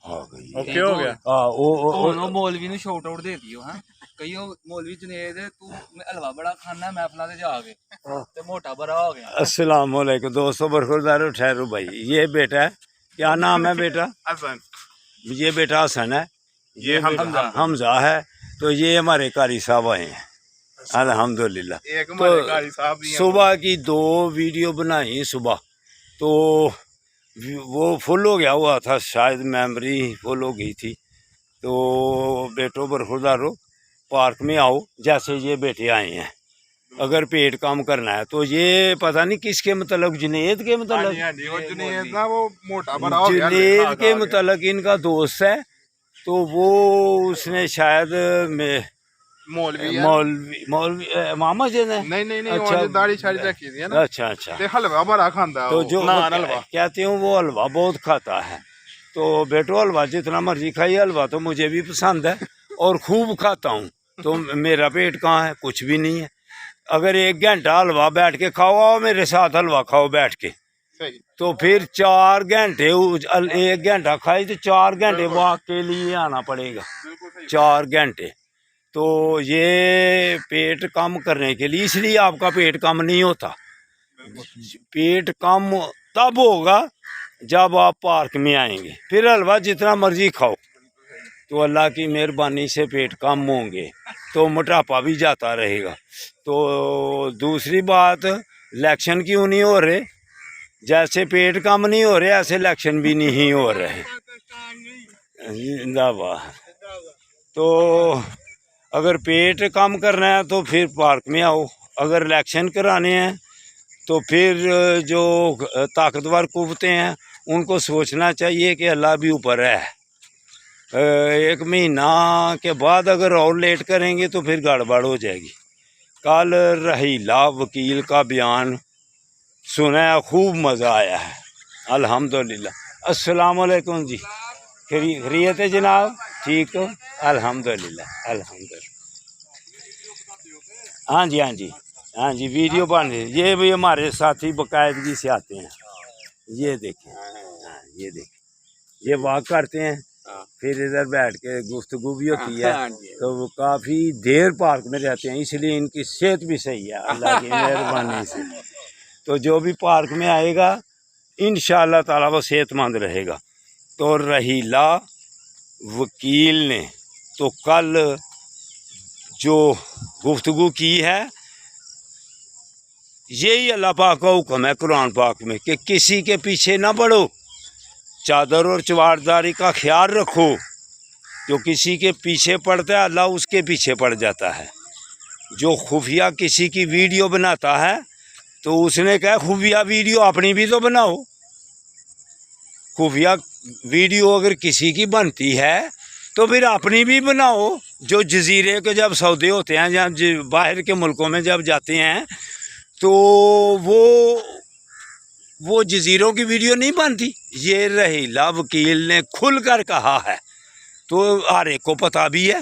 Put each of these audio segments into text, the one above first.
Okay ہو گیا ਉਹ ਮੌਲਵੀ ਨੂੰ ਸ਼ਾਊਟ ਆਊਟ ਦੇ ਦਿਓ ਹਾਂ ਕਈ ਮੌਲਵੀ ਜੁਨੇਦ ਤੂੰ ਹਲਵਾ ਬੜਾ ਖਾਣਾ ਮਹਿਫਲਾਂ ਤੇ ਜਾ ਕੇ ਤੇ ਮੋਟਾ ਬੜਾ ਹੋ ਗਿਆ अस्सलाम वालेकुम दोस्तों, बरखुरदार ठहरू भाई, ये बेटा है, क्या नाम है बेटा? हसन, ये बेटा हसन है, ये हमजा है। तो ये हमारे कारी साहब आए हैं अल्हम्दुलिल्लाह। एक हमारे कारी साहब भी हैं। सुबह की 2 वीडियो बनाई सुबह, तो वो फुल हो गया हुआ था, शायद मेमोरी फुल हो गई थी। तो बेटो बरखुरदारो पार्क में आओ, जैसे ये बेटे आए हैं, अगर पेट काम करना है तो ये पता नहीं किसके मतलब, जुनेद के मतलब, हाँ जी, वो जुनेद ना वो मोटा बड़ा हो गया, जुनेद के मतलब इनका दोस्त है। तो वो उसने शायद मौलवी मौलवी मामा जी ने नहीं अच्छा, वो दाढ़ी शाड़ी रखी थी ना। अच्छा ते हलवा बड़ा खाता है तो वो, जो नान हलवा कहते हैं वो हलवा बहुत खाता है। तो बेटो हलवा जितना मर्जी खाइए, हलवा तो मुझे भी पसंद है और खूब खाता हूँ। तो मेरा पेट कहाँ है, कुछ भी नहीं है। अगर 1 घंटा हलवा बैठ के खाओ, आओ मेरे साथ हलवा खाओ बैठ के, सही। तो फिर 4 घंटे 1 घंटा खाई तो 4 घंटे वॉक के लिए आना पड़ेगा, 4 घंटे। तो ये पेट कम करने के लिए, इसलिए आपका पेट कम नहीं होता। पेट कम तब होगा जब आप पार्क में आएंगे, फिर हलवा जितना मर्जी खाओ, तो अल्लाह की मेहरबानी से पेट कम होंगे, तो मोटापा भी जाता रहेगा। तो दूसरी बात, इलेक्शन क्यों नहीं हो रहे? जैसे पेट कम नहीं हो रहे, ऐसे इलेक्शन भी नहीं हो रहे। जिंदाबाद। तो अगर पेट कम करना है तो फिर पार्क में आओ, अगर इलेक्शन कराने हैं तो फिर जो ताकतवर कुव्वतें हैं उनको सोचना चाहिए कि अल्लाह भी ऊपर है। 1 महीना के बाद अगर और लेट करेंगे तो फिर गड़बड़ हो जाएगी। कल रहीला वकील का बयान सुना, खूब मज़ा आया है अल्हम्दुलिल्लाह। अस्सलाम वालेकुम जी, खैरियत है जनाब? ठीक हो? अल्हम्दुलिल्लाह अल्हम्दुलिल्लाह। हाँ जी वीडियो बन रही। ये भी हमारे साथी बाकायदगी से आते हैं। ये देखें, हाँ ये देखें, ये वॉक करते हैं, फिर इधर बैठ के गुफ्तगू भी होती है। तो वो काफ़ी देर पार्क में रहते हैं, इसलिए इनकी सेहत भी सही है अल्लाह की मेहरबानी से। तो जो भी पार्क में आएगा इंशाअल्लाह ताला वो सेहतमंद रहेगा। तो रहीला वकील ने तो कल जो गुफ्तगू की है, यही अल्लाह पाक का हुक्म है कुरान पाक में कि किसी के पीछे ना पड़ो, चादर और चवारदारी का ख्याल रखो। जो किसी के पीछे पड़ता है अल्लाह उसके पीछे पड़ जाता है। जो खुफिया किसी की वीडियो बनाता है तो उसने कहा खुफिया वीडियो अपनी भी तो बनाओ। खुफिया वीडियो अगर किसी की बनती है तो फिर अपनी भी बनाओ। जो जजीरे के जब सौदे होते हैं, जब बाहर के मुल्कों में जब जाते हैं, तो वो जजीरों की वीडियो नहीं बनती। ये रहीला वकील ने खुल कर कहा है, तो हर एक को पता भी है,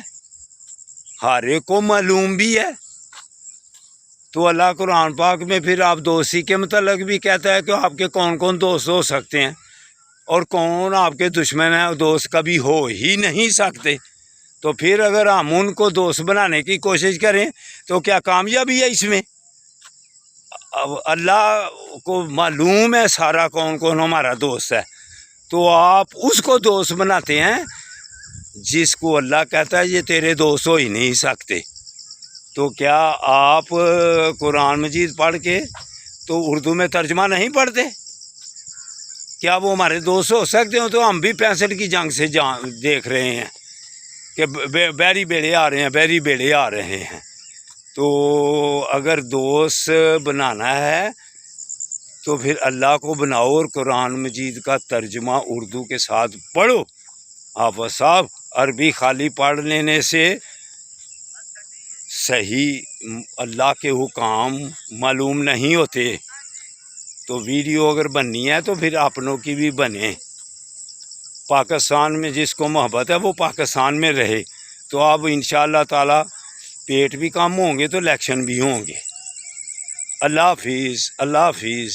हर एक को मालूम भी है। तो अल्लाह कुरान पाक में फिर आप दोस्ती के मतलब भी कहता है कि आपके कौन कौन दोस्त हो सकते हैं और कौन आपके दुश्मन है, दोस्त कभी हो ही नहीं सकते। तो फिर अगर हम उनको दोस्त बनाने की कोशिश करें तो क्या कामयाबी है इसमें? अब अल्लाह को मालूम है सारा कौन कौन हमारा दोस्त है, तो आप उसको दोस्त बनाते हैं जिसको अल्लाह कहता है ये तेरे दोस्त हो ही नहीं सकते। तो क्या आप कुरान मजीद पढ़ के तो उर्दू में तर्जमा नहीं पढ़ते? क्या वो हमारे दोस्त हो सकते हो? तो हम भी 65 की जंग से देख रहे हैं कि बैरी बेड़े आ रहे हैं, बैरी बेड़े आ रहे हैं। तो अगर दोस्त बनाना है तो फिर अल्लाह को बनाओ और कुरान मजीद का तर्जमा उर्दू के साथ पढ़ो। आप साहब अरबी खाली पढ़ लेने से सही अल्लाह के हुकाम मालूम नहीं होते। तो वीडियो अगर बननी है तो फिर अपनों की भी बने। पाकिस्तान में जिसको मोहब्बत है वो पाकिस्तान में रहे, तो अब इंशाअल्लाह ताला पेट भी कम होंगे तो इलेक्शन भी होंगे। अल्लाह हाफिज़, अल्लाह हाफिज़।